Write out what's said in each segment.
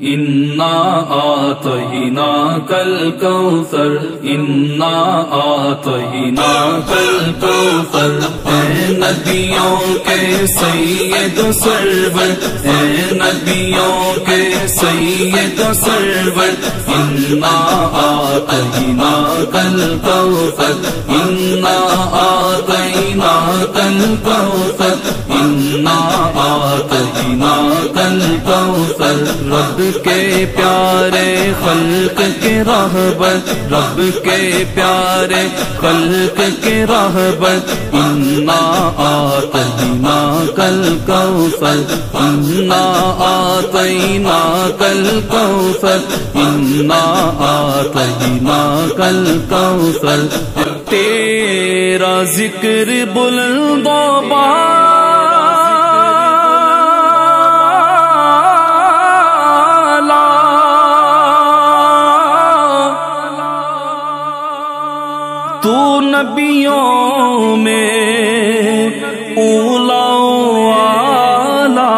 انا آتیناک الکوثر انا آتیناک الکوثر اے نبیوں کے سید و سرور اے نبیوں کے سید و سرور انا آتیناک الکوثر انا آتیناک الکوثر انا آتیناک الکوثر رب کے پیارے خلق کے راہبر رب کے پیارے خلق کے راہبر انا آتیناک الکوثر انا آتیناک الکوثر انا آتیناک الکوثر تیرا ذکر بلند و بالا تو نبیوں میں اولا والا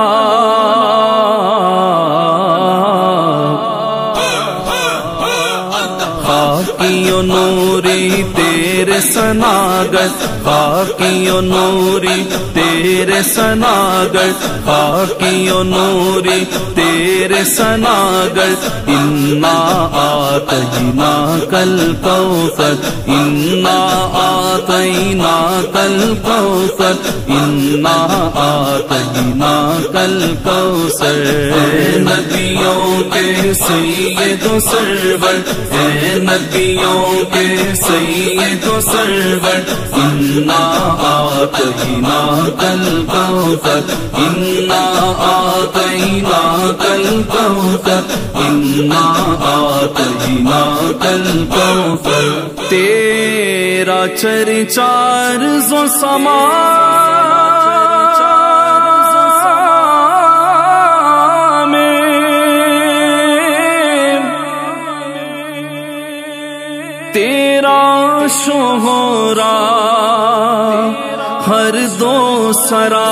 خاکی و نوری تیرے سناگر خاکی و نوری تیرے سناگر خاکی و نوری تیرے سناگر انا آتیناک الکوثر انا آتیناک الکوثر انا آتیناک الکوثر اے نبیوں کے سید و سرور اے نبیوں کے سید و سرور انا آتیناک الکوثر انا آتیناک الکوثر انا آتیناک الکوثر تیرا چرچا عرض و سما تیرا شہرا ہر دو سرا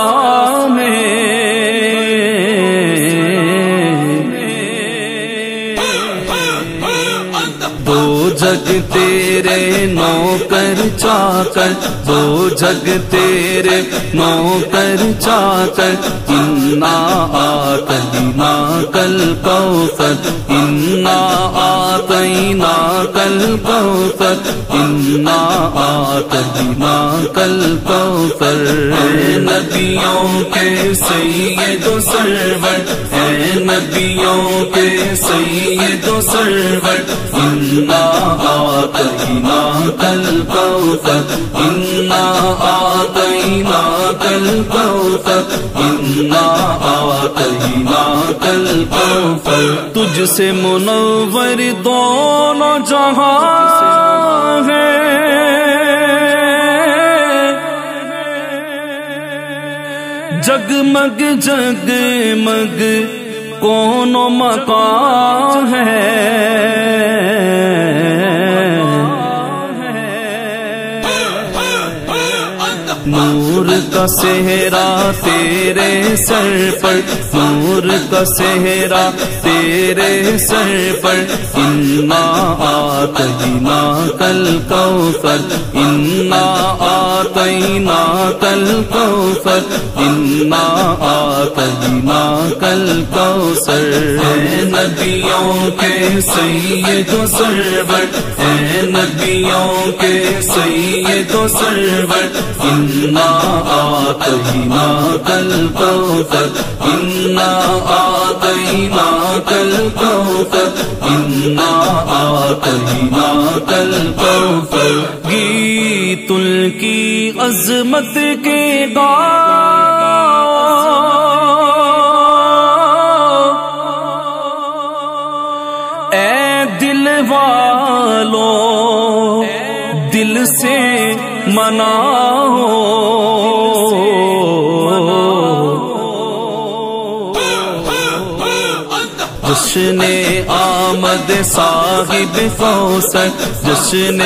میں دو جگ تیرے نوکر چاکر دو جگ تیرے نوکر چاکر انا آتیناک الکوثر انا آتیناک الکوثر انا آتیناک الکوثر اے نبیوں کے سید و سرور اے نبیوں کے سید و سرور انا آتیناک الکوثر انا آتیناک الکوثر انا آتیناک الکوثر تجھ سے منور دونوں جہاں ہے جگمگ جگمگ کون و مکان ہے نور کا سہرا تیرے سر پر نور کا سہرا تیرے سر پر انا آتیناک الکوثر انا آتیناک الکوثر انا آتیناک الکوثر اے نبیوں کے سید و سرور اے نبیوں کے سید و سرور انا آتیناک الکوثر انا آتیناک الکوثر انا آتیناک الکوثر گیت ان کی عظمت کے گاؤں اے دل والو دل سے مناؤ جشن آمد صاحب کوثر، جشن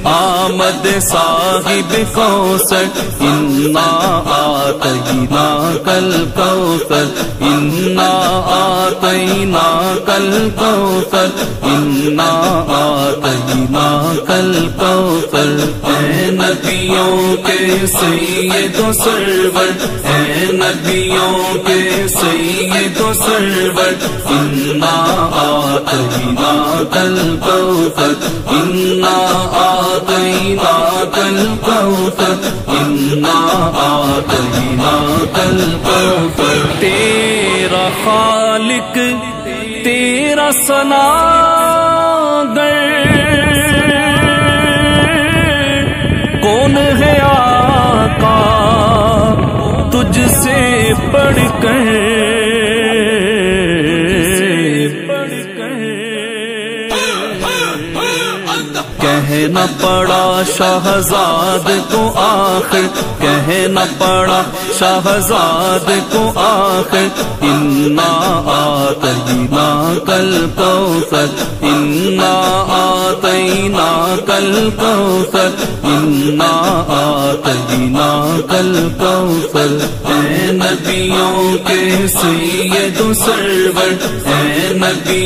آمد صاحب کوثر، انا آتیناک الکوثر، انا آتیناک الکوثر، انا آتیناک الکوثر۔ اے نبیوں کے سید و سرور، اے نبیوں کے سید و سرور، انا آتیناک الکوثر، انا آتیناک الکوثر، انا آتیناک الکوثر۔ تیرا خالق تیرا ثناگر کون ہے آقا تجھ سے بڑھ کر، کہنا پڑا شہزاد کو آخر، کہنا پڑا شہزاد کو آخر، انا آتیناک الکوثر، انا آتیناک الکوثر، انا آتیناک الکوثر۔ اے نبیوں کے سید و سرور، اے نبی